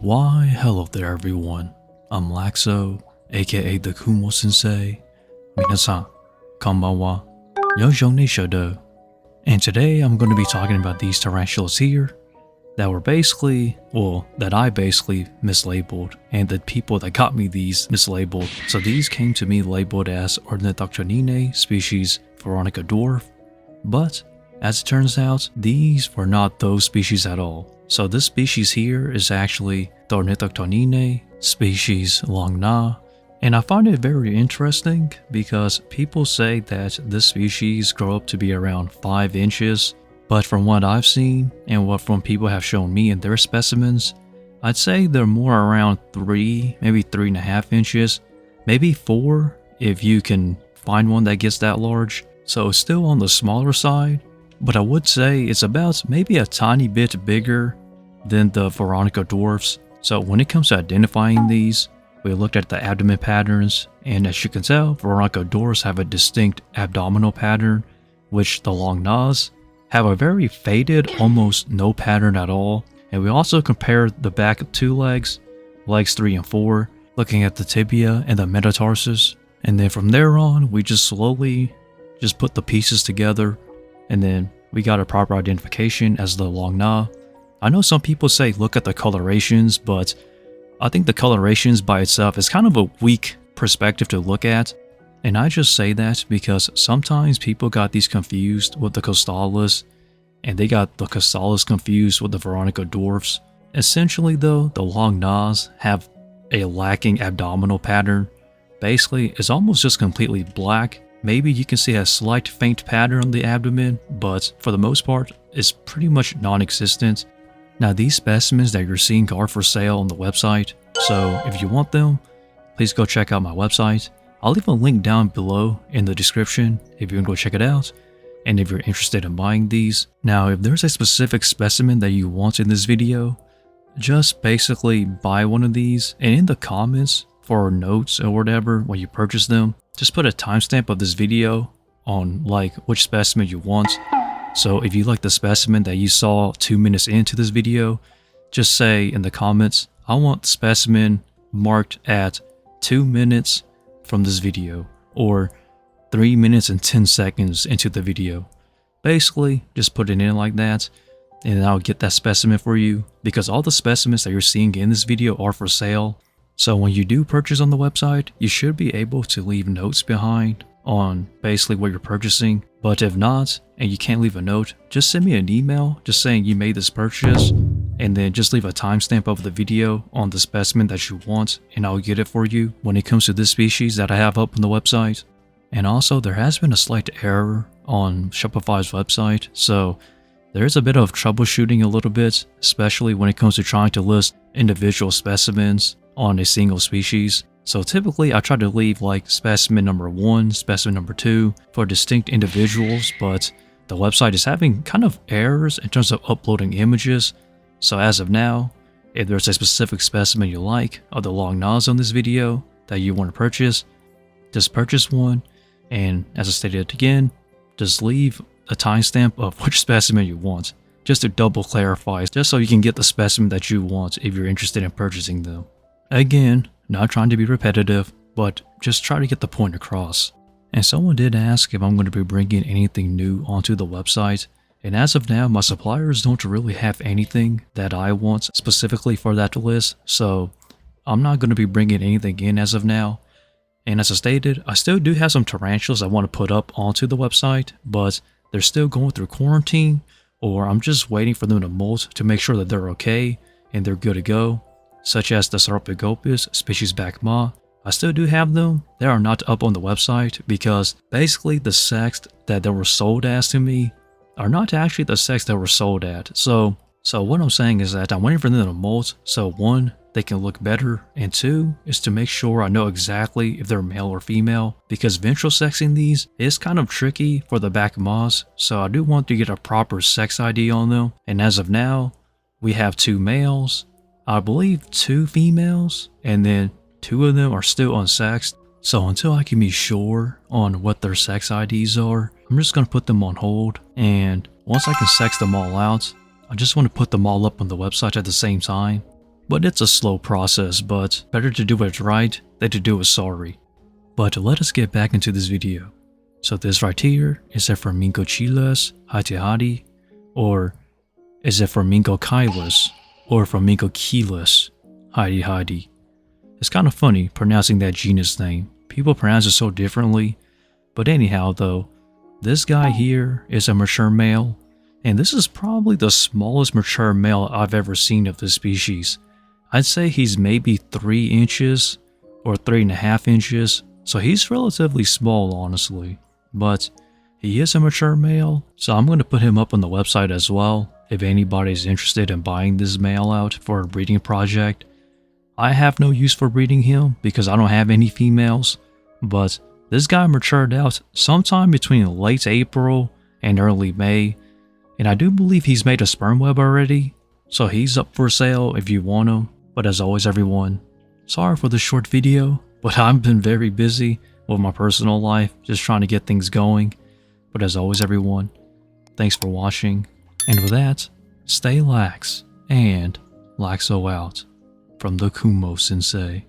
Why, hello there everyone. I'm Laxow, aka the Kumo Sensei. Minasan, konbanwa. Yojone shodo. And today I'm going to be talking about these tarantulas here that I basically mislabeled, and the people that got me these mislabeled. So these came to me labeled as Ornithoctoninae species Veronica dwarf, but as it turns out, these were not those species at all. So this species here is actually the Ornithoctoninae species Longna, and I find it very interesting because people say that this species grow up to be around 5 inches, but from what I've seen and what from people have shown me in their specimens, I'd say they're more around 3, maybe 3.5 inches, maybe 4 if you can find one that gets that large. So it's still on the smaller side, but I would say it's about maybe a tiny bit bigger than the Veronica dwarfs. So when it comes to identifying these, we looked at the abdomen patterns, and as you can tell, Veronica dwarfs have a distinct abdominal pattern, which the Longnas have a very faded, almost no pattern at all. And we also compared the back 2 legs, legs 3 and 4, looking at the tibia and the metatarsus. And then from there on, we just slowly put the pieces together, and then we got a proper identification as the Longna. I know some people say look at the colorations, but I think the colorations by itself is kind of a weak perspective to look at. And I just say that because sometimes people got these confused with the Costalas, and they got the Costalas confused with the Veronica dwarfs. Essentially though, the Longnas have a lacking abdominal pattern. Basically, it's almost just completely black. Maybe you can see a slight faint pattern on the abdomen, but for the most part, it's pretty much non-existent. Now these specimens that you're seeing are for sale on the website, so if you want them, please go check out my website. I'll leave a link down below in the description if you can go check it out, and if you're interested in buying these. Now if there's a specific specimen that you want in this video, just basically buy one of these, and in the comments for notes or whatever when you purchase them, just put a timestamp of this video on like which specimen you want. So if you like the specimen that you saw 2 minutes into this video, just say in the comments, I want the specimen marked at 2 minutes from this video, or 3 minutes and 10 seconds into the video. Basically, just put it in like that, and I'll get that specimen for you, because all the specimens that you're seeing in this video are for sale. So when you do purchase on the website, you should be able to leave notes behind on basically what you're purchasing. But if not, and you can't leave a note, just send me an email just saying you made this purchase, and then just leave a timestamp of the video on the specimen that you want, and I'll get it for you when it comes to this species that I have up on the website. And also, there has been a slight error on Shopify's website, so there's a bit of troubleshooting a little bit, especially when it comes to trying to list individual specimens on a single species. So typically I try to leave like specimen number 1, specimen number 2 for distinct individuals, but the website is having kind of errors in terms of uploading images. So as of now, if there's a specific specimen you like of the Longnas on this video that you want to purchase, just purchase one, and as I stated again, just leave a timestamp of which specimen you want, just to double clarify, just so you can get the specimen that you want if you're interested in purchasing them. Again, not trying to be repetitive, but just try to get the point across. And someone did ask if I'm going to be bringing anything new onto the website, and as of now, my suppliers don't really have anything that I want specifically for that list, so I'm not going to be bringing anything in as of now. And as I stated, I still do have some tarantulas I want to put up onto the website, but they're still going through quarantine, or I'm just waiting for them to molt to make sure that they're okay and they're good to go, such as the Phormingochilus species Bakma. I still do have them. They are not up on the website because basically the sex that they were sold as to me are not actually the sex that were sold at. So what I'm saying is that I'm waiting for them to molt, so 1, they can look better, and 2 is to make sure I know exactly if they're male or female, because ventral sexing these is kind of tricky for the Bakmas, so I do want to get a proper sex ID on them. And as of now, we have 2 males, I believe 2 females, and then 2 of them are still unsexed. So until I can be sure on what their sex IDs are, I'm just going to put them on hold, and once I can sex them all out, I just want to put them all up on the website at the same time. but it's a slow process, but better to do it right than to do it sorry. But let us get back into this video. So this right here is a Phormingochilus hatihati, or is it Phormingochilus or Phormingochilus hatihati? It's kind of funny pronouncing that genus name. People pronounce it so differently. But anyhow though, this guy here is a mature male, and this is probably the smallest mature male I've ever seen of this species. I'd say he's maybe 3 inches or 3.5 inches, so he's relatively small honestly. But he is a mature male, so I'm going to put him up on the website as well if anybody's interested in buying this male out for a breeding project. I have no use for breeding him because I don't have any females, but this guy matured out sometime between late April and early May, and I do believe he's made a sperm web already, so he's up for sale if you want him. But as always everyone, sorry for the short video, but I've been very busy with my personal life, just trying to get things going. But as always everyone, thanks for watching, and with that, stay lax, and Laxow out from the Kumo Sensei.